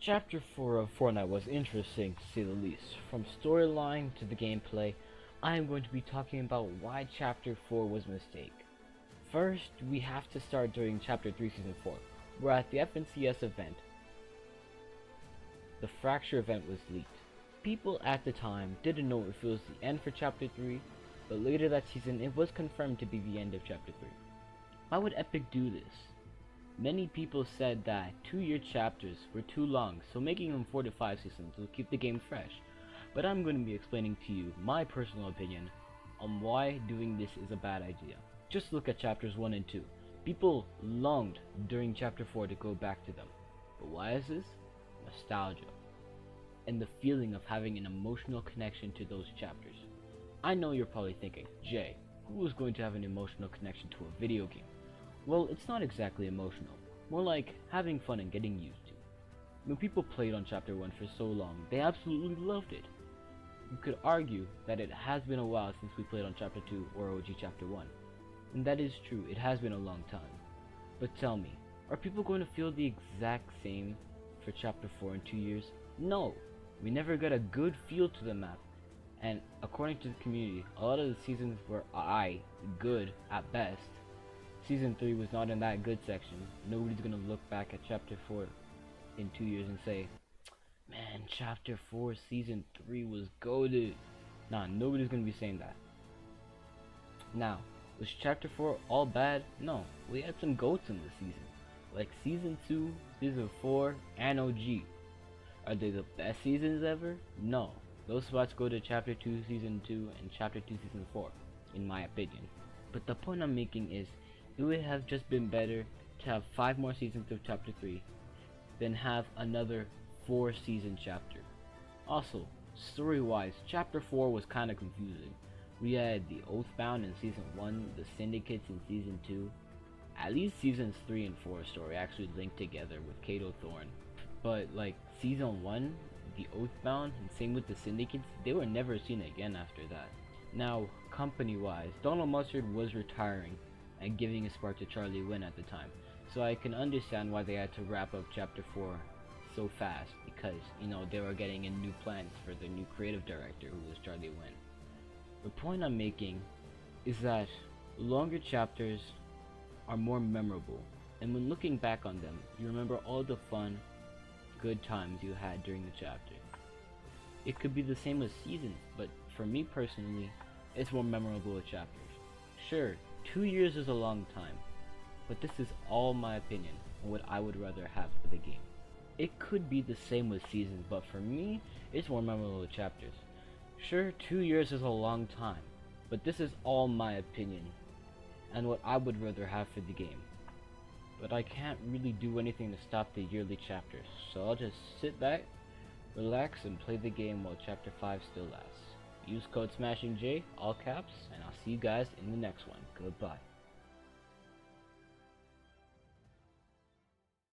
Chapter 4 of Fortnite was interesting to say the least. From storyline to the gameplay, I am going to be talking about why Chapter 4 was a mistake. First, we have to start during Chapter 3 Season 4, where at the FNCS event, the Fracture event was leaked. People at the time didn't know if it was the end for Chapter 3, but later that season it was confirmed to be the end of Chapter 3. Why would Epic do this? Many people said that 2-year chapters were too long, so making them 4 to 5 seasons will keep the game fresh. But I'm going to be explaining to you my personal opinion on why doing this is a bad idea. Just look at chapters 1 and 2. People longed during chapter 4 to go back to them. But why is this? Nostalgia. And the feeling of having an emotional connection to those chapters. I know you're probably thinking, Jay, who is going to have an emotional connection to a video game? Well, it's not exactly emotional, more like having fun and getting used to. When people played on Chapter 1 for so long, they absolutely loved it. You could argue that it has been a while since we played on Chapter 2 or OG Chapter 1. And that is true, it has been a long time. But tell me, are people going to feel the exact same for Chapter 4 in 2 years? No! We never got a good feel to the map. And according to the community, a lot of the seasons were good at best. Season 3 was not in that good section. Nobody's gonna look back at Chapter 4 in 2 years and say, man, Chapter 4 Season 3 was goated. Nah, nobody's gonna be saying that. Now, was Chapter 4 all bad? No, we had some goats in the season. Like Season 2, Season 4, and OG. Are they the best seasons ever? No. Those spots go to Chapter 2 Season 2 and Chapter 2 Season 4, in my opinion. But the point I'm making is, it would have just been better to have 5 more seasons of Chapter 3 than have another 4 season chapter. Also, story-wise, Chapter 4 was kinda confusing. We had the Oathbound in Season 1, the Syndicates in Season 2. At least Seasons 3 and 4 story actually linked together with Kato Thorn. But like Season 1, the Oathbound, and same with the Syndicates, they were never seen again after that. Now, company-wise, Donald Mustard was retiring and giving a spark to Charlie Wynn at the time, so I can understand why they had to wrap up Chapter 4 so fast, because, you know, they were getting in new plans for the new creative director, who was Charlie Wynn. The point I'm making is that longer chapters are more memorable, and when looking back on them, you remember all the fun, good times you had during the chapter. It could be the same with seasons, but for me personally, it's more memorable with chapters. Sure, 2 years is a long time, but this is all my opinion on what I would rather have for the game. It could be the same with seasons, but for me, it's more memorable with chapters. Sure, 2 years is a long time, but this is all my opinion and what I would rather have for the game. But I can't really do anything to stop the yearly chapters, so I'll just sit back, relax, and play the game while Chapter 5 still lasts. Use code SMASHINGJ, all caps, and I'll see you guys in the next one. Goodbye.